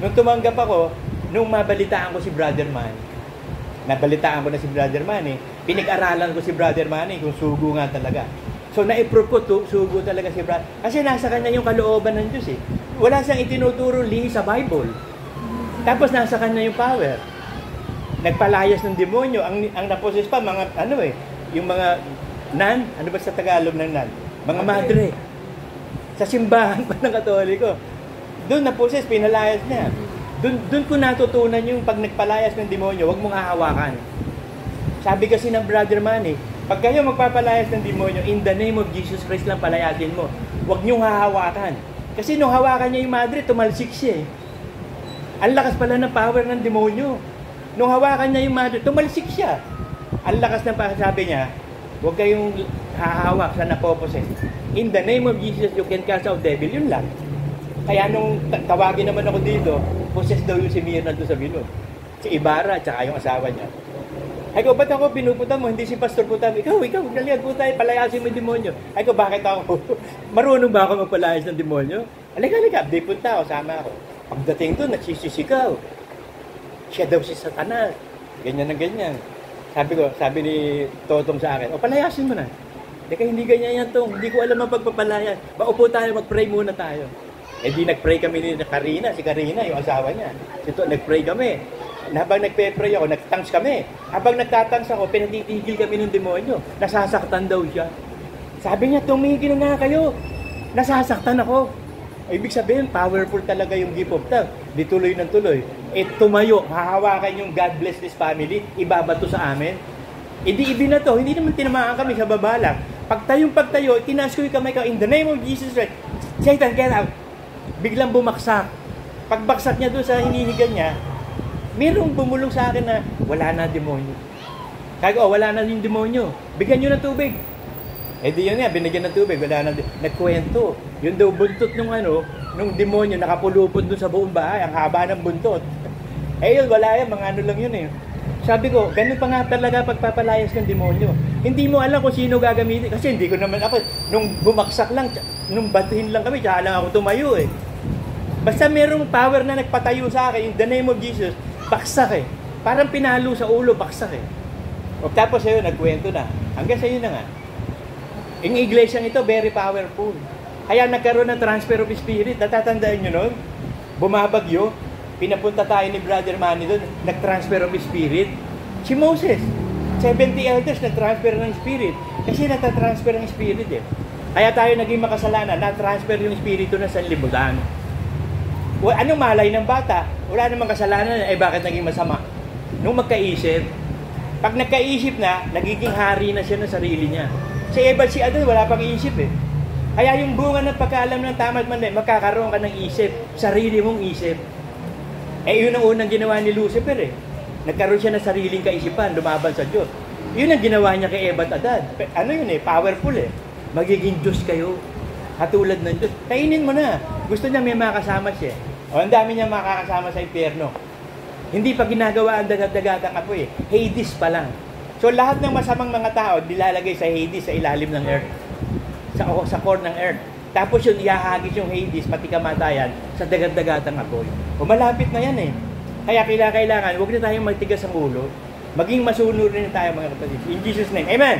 Nung tumanggap ako, nung mabalitaan ko si Brother Manny, nabalitaan ko na si Brother Manny, pinag-aralan ko si Brother Manny kung sugo nga talaga. So, na-approve ko, sugo talaga si Brad. Kasi nasa kanya yung kalooban ng Diyos eh. Wala siyang itinuturo lihi sa Bible. Tapos nasa kanya yung power. nagpalayas ng demonyo. Ang naposes pa, mga yung mga nun, ano ba sa Tagalog ng nun? Mga madre. Sa simbahan pa ng Katoliko. Doon naposes, pinalayas niya. Doon ko natutunan yung pag nagpalayas ng demonyo, huwag mong hahawakan. Sabi kasi ng Brother Manny, pag kayo magpapalayas ng demonyo, in the name of Jesus Christ lang palayasin mo. Huwag niyong hahawakan. Kasi nung hawakan niya yung madre, tumalsik siya eh. Ang lakas pala ng power ng demonyo. Nung hawakan niya yung madre, tumalsik siya. Ang lakas ng sabi niya, huwag kayong hahawak sa napoposes. In the name of Jesus, you can cast out devil. Yun lang. Kaya nung tawagin naman ako dito, possess daw yung si Mirna doon sa Binod. Si Ibarra, tsaka yung asawa niya. Ay ko, ba't ako pinuputa mo? Hindi si Pastor puta. Ikaw, dalihan po tayo, palayasin mo yung demonyo. Ay ko, bakit ako? Marunong ba ako magpalayas ng demonyo? Alika, di punta ako, sama ako. Pagdating doon, nagsisisikaw. Siya daw si Satanas. Ganyan na ganyan. Sabi ni Totong sa akin, palayasin mo na. Hindi ganyan yan tong. Hindi ko alam ang pagpapalayas. Maupo tayo, mag-pray muna tayo. Di nag-pray kami ni Karina, si Karina, yung asawa niya. Nag-pray kami. Habang nagpe-pray ako, nag-thanks kami. Habang nagtatangs ako, pinatitigil kami ng demonyo. Nasasaktan daw siya. Sabi niya, tumigil na kayo. Nasasaktan ako. Ibig sabihin, powerful talaga yung gift of tongue. Di tuloy ng tuloy. Tumayo, hahawakan yung God bless this family, ibabato sa amin. Di ibinato, hindi naman tinamaan kami sa babalak. Pagtayo, tinaas ko yung kamay ko, in the name of Jesus Christ, Satan, get out. Biglang bumaksak. Pagbaksak niya doon sa hinihigan niya, mayroong bumulong sa akin na wala na demonyo. Kaya wala na yung demonyo. Bigyan nyo ng tubig. Di yun nga, binigyan ng tubig, wala na. Nagkwento. Yun daw buntot nung demonyo, nakapulupot doon sa buong bahay, ang haba ng buntot. Yun, wala yan, mga lang yun eh. Sabi ko, ganun pa nga talaga pagpapalayas ng demonyo. Hindi mo alam kung sino gagamitin. Kasi hindi ko naman ako, nung bumaksak lang, nung batuhin lang kami, tsaka lang ako tumayo eh. Basta merong power na nagpatayo sa akin, in the name of Jesus, baksak eh. Parang pinalo sa ulo, baksak eh. Tapos ayun, nagkwento na. Hanggang sa yun na nga. Yung iglesyang ito, very powerful. Kaya nagkaroon ng transfer of spirit. Natatandaan nyo nun? Bumabagyo. Pinapunta tayo ni Brother Manny doon. Nag-transfer of spirit. Si Moses. 70 elders nag-transfer ng spirit. Kasi natatransfer ng spirit eh. Kaya tayo naging makasalanan. Na-transfer yung spirito na sa limutan. Anong malay ng bata? Wala namang kasalanan, bakit naging masama? Nung magkaisip, pag nagkaisip na, nagiging hari na siya ng sarili niya. Si Adan, wala pang isip eh. Kaya yung bunga ng pagkaalam ng tama at mali, magkakaroon ka ng isip, sarili mong isip. Yun ang unang ginawa ni Lucifer eh. Nagkaroon siya ng sariling kaisipan, lumaban sa Diyos. Yun ang ginawa niya kay Eva at Adan. Powerful eh. Magiging Diyos kayo. Katulad ng Diyos. Kainin mo na. Gusto niya may makasama siya. Ang dami niya makakasama sa impyerno. Hindi pa ginagawa ang dagat-dagatang apoy. Hades pa lang. So lahat ng masamang mga tao nilalagay sa Hades sa ilalim ng earth. Sa core ng earth. Tapos yun, ihahagis yung Hades, pati kamatayan, sa dagat-dagatang apoy. Malapit na yan eh. Kaya kailangan, huwag na tayong magtigas ang ulo. Maging masunod rin tayo mga kapatid. In Jesus' name, Amen!